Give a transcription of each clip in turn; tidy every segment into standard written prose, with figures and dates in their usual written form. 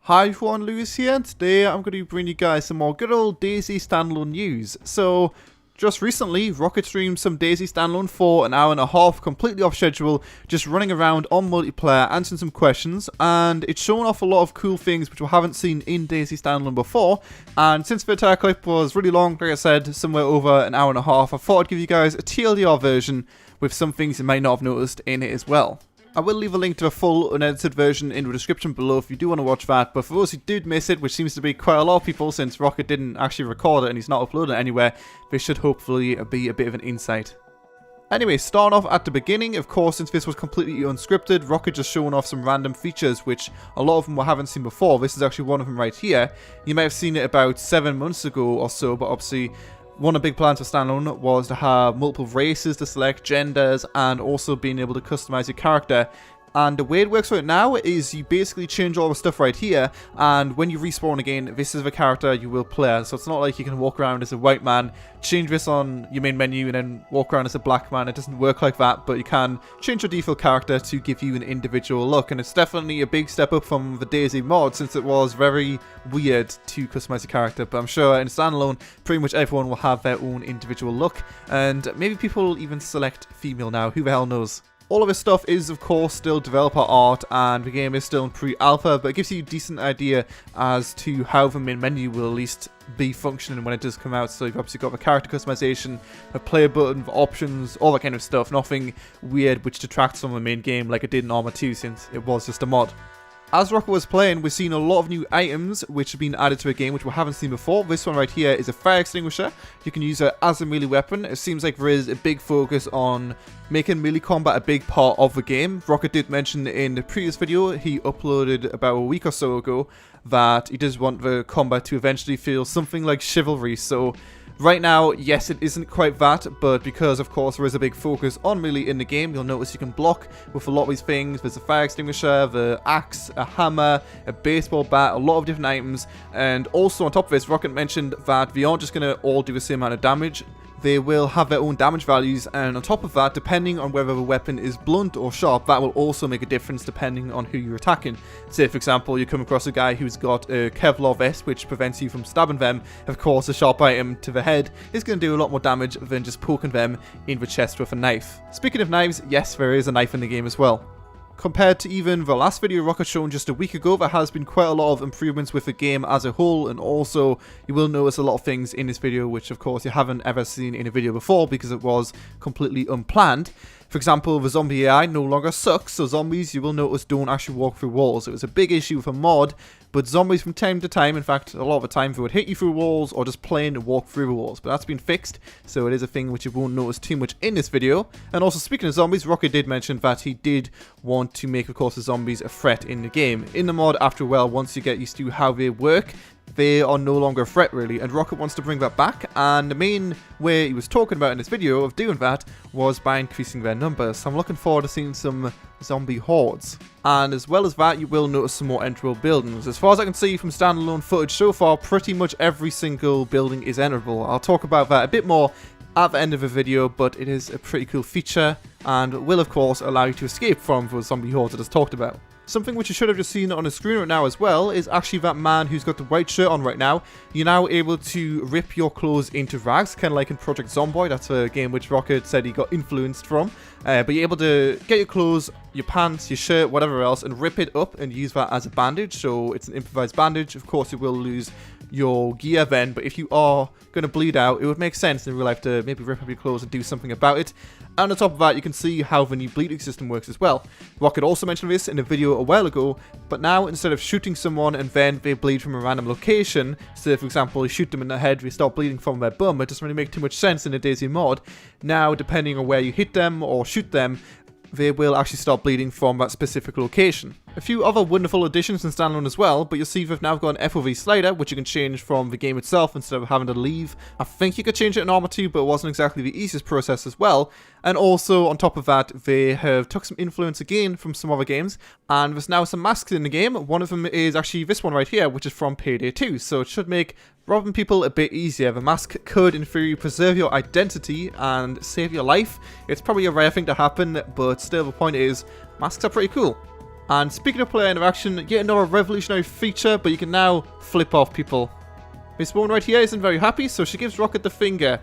Hi everyone, Lewis here, and today I'm going to bring you guys some more good old DayZ Standalone news. So, just recently, Rocket streamed some DayZ Standalone for an hour and a half, completely off schedule, just running around on multiplayer, answering some questions, and it's showing off a lot of cool things which we haven't seen in DayZ Standalone before. And since the entire clip was really long, like I said, somewhere over an hour and a half, I thought I'd give you guys a TLDR version with some things you might not have noticed in it as well. I will leave a link to the full unedited version in the description below if you do want to watch that, but for those who did miss it, which seems to be quite a lot of people since Rocket didn't actually record it and he's not uploading it anywhere, this should hopefully be a bit of an insight. Anyway, starting off at the beginning, of course, since this was completely unscripted, Rocket just showing off some random features which a lot of them we haven't seen before. This is actually one of them right here. You may have seen it about 7 months ago or so, but obviously one of the big plans for Standalone was to have multiple races to select, genders, and also being able to customize your character. And the way it works right now is you basically change all the stuff right here, and when you respawn again, this is the character you will play. So it's not like you can walk around as a white man, change this on your main menu, and then walk around as a black man. It doesn't work like that, but you can change your default character to give you an individual look. And it's definitely a big step up from the DayZ mod, since it was very weird to customize a character. But I'm sure in Standalone, pretty much everyone will have their own individual look, and maybe people will even select female now, who the hell knows. All of this stuff is, of course, still developer art, and the game is still in pre-alpha, but it gives you a decent idea as to how the main menu will at least be functioning when it does come out. So you've obviously got the character customization, a player button, the options, all that kind of stuff. Nothing weird which detracts from the main game like it did in Arma 2, since it was just a mod. As Rocket was playing, we've seen a lot of new items which have been added to the game which we haven't seen before. This one right here is a fire extinguisher. You can use it as a melee weapon. It seems like there is a big focus on making melee combat a big part of the game. Rocket did mention in the previous video he uploaded about a week or so ago that he does want the combat to eventually feel something like chivalry. So right now, yes, it isn't quite that, but because, of course, there is a big focus on melee in the game, you'll notice you can block with a lot of these things. There's a fire extinguisher, the axe, a hammer, a baseball bat, a lot of different items. And also on top of this, Rocket mentioned that they aren't just going to all do the same amount of damage. They will have their own damage values, and on top of that, depending on whether the weapon is blunt or sharp, that will also make a difference depending on who you're attacking. Say, for example, you come across a guy who's got a Kevlar vest, which prevents you from stabbing them. Of course, a sharp item to the head is going to do a lot more damage than just poking them in the chest with a knife. Speaking of knives, yes, there is a knife in the game as well. Compared to even the last video Rocket shown just a week ago, there has been quite a lot of improvements with the game as a whole, and also you will notice a lot of things in this video which of course you haven't ever seen in a video before because it was completely unplanned. For example, the zombie AI no longer sucks, so zombies, you will notice, don't actually walk through walls. It was a big issue with a mod, but zombies from time to time, in fact a lot of the time, they would hit you through walls or just plain walk through the walls. But that's been fixed, so it is a thing which you won't notice too much in this video. And also, speaking of zombies, Rocket did mention that he did want to make, of course, the zombies a threat in the game. In the mod, after a while, once you get used to how they work, they are no longer a threat really, and Rocket wants to bring that back, and the main way he was talking about in this video of doing that was by increasing their numbers. So I'm looking forward to seeing some zombie hordes. And as well as that, you will notice some more enterable buildings. As far as I can see from standalone footage so far, pretty much every single building is enterable. I'll talk about that a bit more at the end of the video, but it is a pretty cool feature and will of course allow you to escape from those zombie hordes I just talked about. Something which you should have just seen on the screen right now as well is actually that man who's got the white shirt on right now. You're now able to rip your clothes into rags, kind of like in Project Zomboid. That's a game which Rocket said he got influenced from. But you're able to get your clothes, your pants, your shirt, whatever else, and rip it up and use that as a bandage. So it's an improvised bandage. Of course, you will lose your gear then, but if you are going to bleed out, it would make sense in real life to maybe rip up your clothes and do something about it. And on top of that, you can see how the new bleeding system works as well. Rocket also mentioned this in a video a while ago, but now instead of shooting someone and then they bleed from a random location, so for example you shoot them in the head, they start bleeding from their bum, it doesn't really make too much sense in a DayZ mod. Now, depending on where you hit them or shoot them, they will actually start bleeding from that specific location. A few other wonderful additions in Standalone as well, but you'll see we've now got an FOV slider, which you can change from the game itself instead of having to leave. I think you could change it in Arma 2, but it wasn't exactly the easiest process as well. And also, on top of that, they have took some influence again from some other games, and there's now some masks in the game. One of them is actually this one right here, which is from Payday 2, so it should make robbing people a bit easier. The mask could, in theory, preserve your identity and save your life. It's probably a rare thing to happen, but still the point is, masks are pretty cool. And speaking of player interaction, yet another revolutionary feature, but you can now flip off people. This woman right here isn't very happy, so she gives Rocket the finger.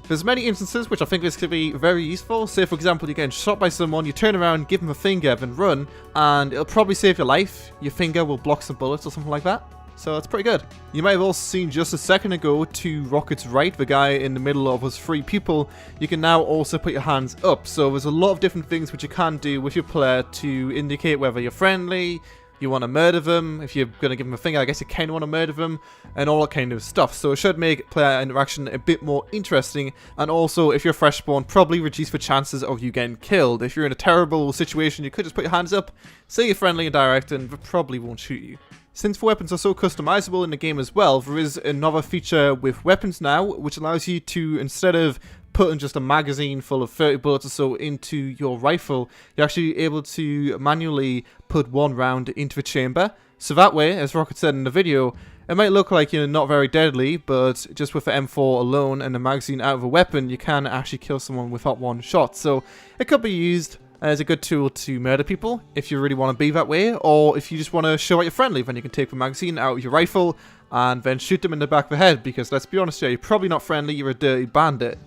There's many instances which I think this could be very useful. Say for example you're getting shot by someone, you turn around, give them a finger, then run, and it'll probably save your life. Your finger will block some bullets or something like that. So it's pretty good. You might have also seen just a second ago to Rocket's right, the guy in the middle of us three people, you can now also put your hands up. So there's a lot of different things which you can do with your player to indicate whether you're friendly, you want to murder them. If you're going to give them a finger, I guess you kind of want to murder them, and all that kind of stuff. So it should make player interaction a bit more interesting, and also if you're fresh spawn, probably reduce the chances of you getting killed. If you're in a terrible situation, you could just put your hands up, say you're friendly and direct, and they probably won't shoot you. Since the weapons are so customizable in the game as well, there is another feature with weapons now, which allows you to, instead of putting just a magazine full of 30 bullets or so into your rifle, you're actually able to manually put one round into the chamber. So that way, as Rocket said in the video, it might look like you're not very deadly, but just with the M4 alone and the magazine out of a weapon, you can actually kill someone with that one shot. So it could be used as a good tool to murder people if you really want to be that way, or if you just want to show out you're friendly, then you can take the magazine out of your rifle and then shoot them in the back of the head, because let's be honest here, you're probably not friendly, you're a dirty bandit.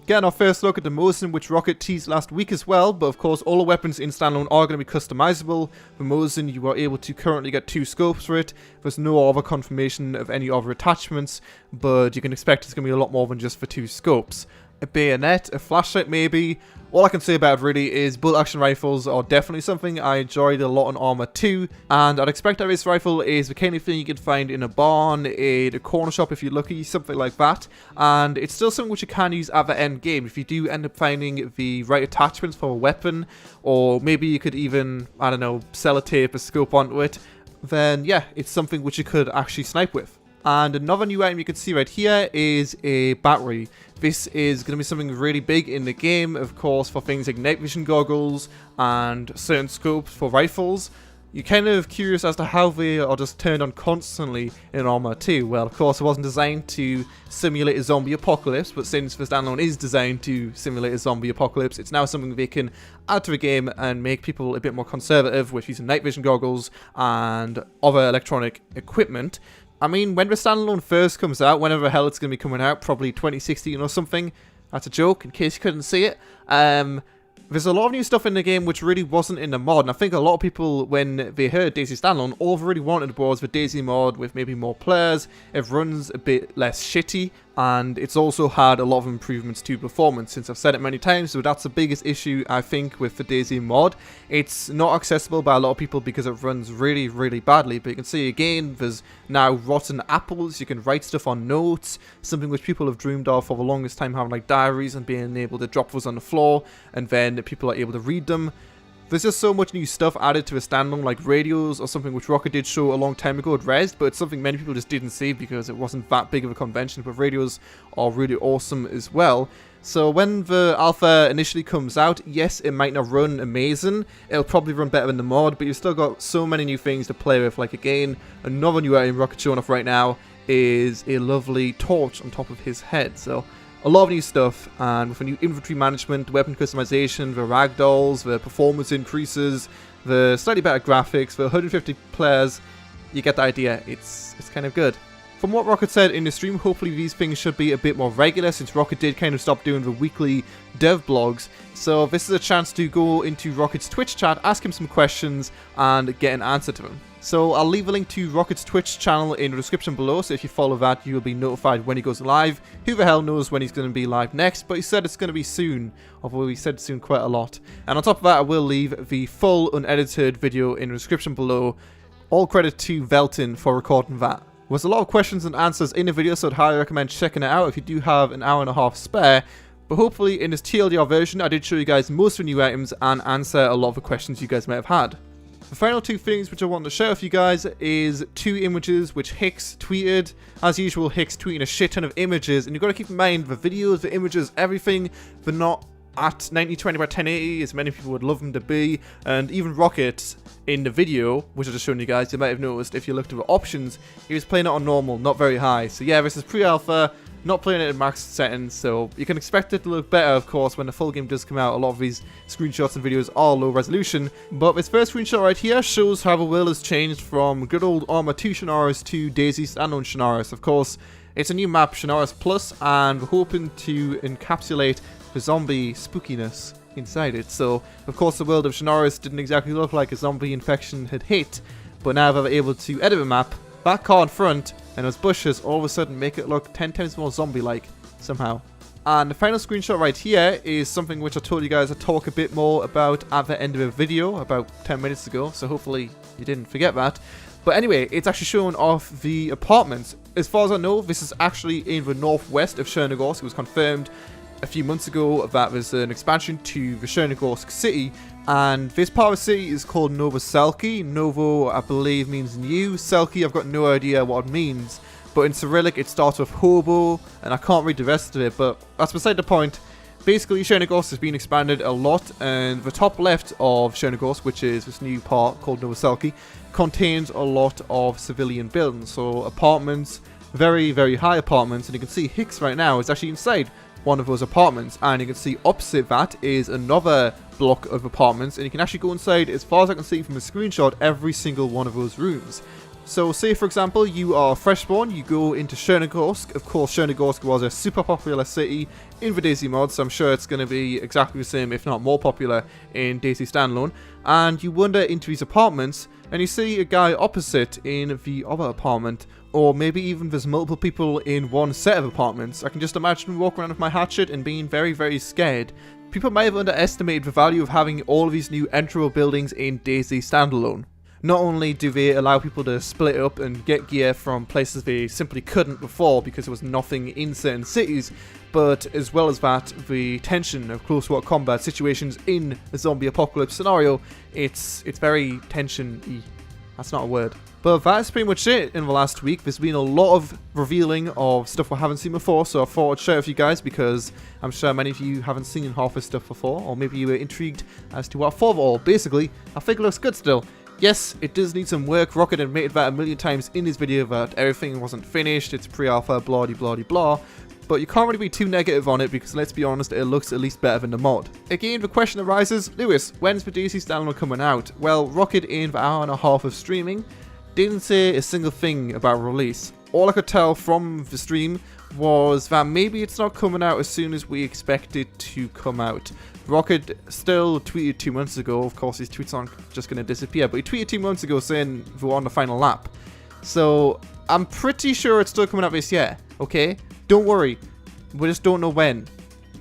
Getting our first look at the Mosin, which Rocket teased last week as well, but of course all the weapons in Standalone are going to be customizable. The Mosin, you are able to currently get 2 scopes for it. There's no other confirmation of any other attachments, but you can expect it's going to be a lot more than just the 2 scopes. A bayonet, a flashlight maybe. All I can say about it really is bolt action rifles are definitely something I enjoyed a lot in Arma 2, and I'd expect that this rifle is the kind of thing you can find in a barn, a corner shop if you're lucky, something like that, and it's still something which you can use at the end game if you do end up finding the right attachments for a weapon, or maybe you could even, I don't know, sellotape a scope onto it, then yeah, it's something which you could actually snipe with. And another new item you can see right here is a battery. This is going to be something really big in the game, of course, for things like night vision goggles and certain scopes for rifles. You're kind of curious as to how they are just turned on constantly in Arma 2. Well, of course, it wasn't designed to simulate a zombie apocalypse, but since the Standalone is designed to simulate a zombie apocalypse, it's now something they can add to the game and make people a bit more conservative with using night vision goggles and other electronic equipment. I mean, when the Standalone first comes out, whenever the hell it's going to be coming out, probably 2016 or something, that's a joke in case you couldn't see it, there's a lot of new stuff in the game which really wasn't in the mod, and I think a lot of people, when they heard DayZ Standalone, all they really wanted was the DayZ mod with maybe more players, it runs a bit less shitty, and it's also had a lot of improvements to performance, since I've said it many times, so that's the biggest issue I think with the DayZ mod. It's not accessible by a lot of people because it runs really, really badly, but you can see again, there's now rotten apples, you can write stuff on notes, something which people have dreamed of for the longest time, having like diaries and being able to drop those on the floor, and then people are able to read them. There's just so much new stuff added to a Standalone, like radios or something which Rocket did show a long time ago at Rezzed, but it's something many people just didn't see because it wasn't that big of a convention, but radios are really awesome as well. So when the alpha initially comes out, yes, it might not run amazing, it'll probably run better than the mod, but you've still got so many new things to play with. Like again, another new item Rocket showing off right now is a lovely torch on top of his head, so a lot of new stuff, and with a new inventory management, weapon customization, the ragdolls, the performance increases, the slightly better graphics, the 150 players, you get the idea, it's kind of good. From what Rocket said in the stream, hopefully these things should be a bit more regular, since Rocket did kind of stop doing the weekly dev blogs, so this is a chance to go into Rocket's Twitch chat, ask him some questions, and get an answer to them. So I'll leave a link to Rocket's Twitch channel in the description below, so if you follow that, you'll be notified when he goes live. Who the hell knows when he's going to be live next, but he said it's going to be soon, although he said soon quite a lot. And on top of that, I will leave the full unedited video in the description below. All credit to Velton for recording that. There's a lot of questions and answers in the video, so I'd highly recommend checking it out if you do have an hour and a half spare. But hopefully in this TLDR version, I did show you guys most of the new items and answer a lot of the questions you guys may have had. The final 2 things which I want to share with you guys is 2 images which Hicks tweeted. As usual, Hicks tweeting a shit ton of images, and you've got to keep in mind the videos, the images, everything, they're not at 1920 by 1080, as many people would love them to be, and even Rocket in the video, which I just shown you guys, you might have noticed if you looked at the options, he was playing it on normal, not very high. So yeah, this is pre-alpha, not playing it at max settings, so you can expect it to look better, of course, when the full game does come out. A lot of these screenshots and videos are low resolution, but this first screenshot right here shows how the world has changed from good old Arma 2 Shannara's to DayZ Standalone Shannara's. Of course, it's a new map, Shannara's Plus, and we're hoping to encapsulate the zombie spookiness inside it. So, of course, the world of Shannara's didn't exactly look like a zombie infection had hit, but now they're able to edit the map, that car in front, and those bushes all of a sudden make it look 10 times more zombie-like, somehow. And the final screenshot right here is something which I told you guys I'd talk a bit more about at the end of the video, about 10 minutes ago, so hopefully you didn't forget that. But anyway, it's actually showing off the apartments. As far as I know, this is actually in the northwest of Chernigorsk. It was confirmed a few months ago that there's an expansion to the Chernigorsk city, and this part of the city is called Novoselki. Novo, I believe, means new. Selki, I've got no idea what it means, but in Cyrillic it starts with hobo, and I can't read the rest of it, but that's beside the point. Basically, Chernigorsk has been expanded a lot, and the top left of Chernigorsk, which is this new part called Novoselki, contains a lot of civilian buildings, so apartments, very, very high apartments, and you can see Hicks right now is actually inside one of those apartments, and you can see opposite that is another block of apartments, and you can actually go inside, as far as I can see from the screenshot, every single one of those rooms. So say for example you are fresh spawn, you go into Chernigorsk. Of course Chernigorsk was a super popular city in the DayZ mod, so I'm sure it's going to be exactly the same, if not more popular, in DayZ Standalone. And you wander into these apartments and you see a guy opposite in the other apartment, or maybe even there's multiple people in one set of apartments. I can just imagine walking around with my hatchet and being very, very scared. People might have underestimated the value of having all of these new entrable buildings in DayZ Standalone. Not only do they allow people to split up and get gear from places they simply couldn't before because there was nothing in certain cities, but as well as that, the tension of close quarter combat situations in a zombie apocalypse scenario, it's very tension-y. That's not a word. But that's pretty much it in the last week. There's been a lot of revealing of stuff we haven't seen before, so I thought I'd share it with you guys because I'm sure many of you haven't seen half this stuff before, or maybe you were intrigued as to what for it all. Basically, I think it looks good still. Yes, it does need some work. Rocket admitted that a million times in his video that everything wasn't finished, it's pre-alpha, blah blah blah, but you can't really be too negative on it because, let's be honest, it looks at least better than the mod. Again, the question arises, Lewis, when's the DayZ Standalone coming out? Well, Rocket in the hour and a half of streaming didn't say a single thing about release. All I could tell from the stream was that maybe it's not coming out as soon as we expect it to come out. Rocket still tweeted 2 months ago, of course his tweets aren't just going to disappear, but he tweeted 2 months ago saying we're on the final lap. So I'm pretty sure it's still coming out this year, okay? Don't worry, we just don't know when.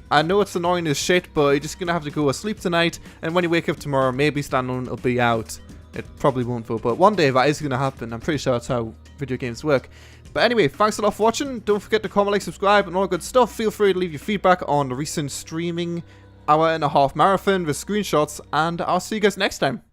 I know it's annoying as shit, but you're just going to have to go asleep tonight, and when you wake up tomorrow, maybe Standalone will be out. It probably won't though, but one day that is going to happen. I'm pretty sure that's how video games work. But anyway, thanks a lot for watching. Don't forget to comment, like, subscribe, and all good stuff. Feel free to leave your feedback on the recent streaming hour and a half marathon with screenshots, and I'll see you guys next time.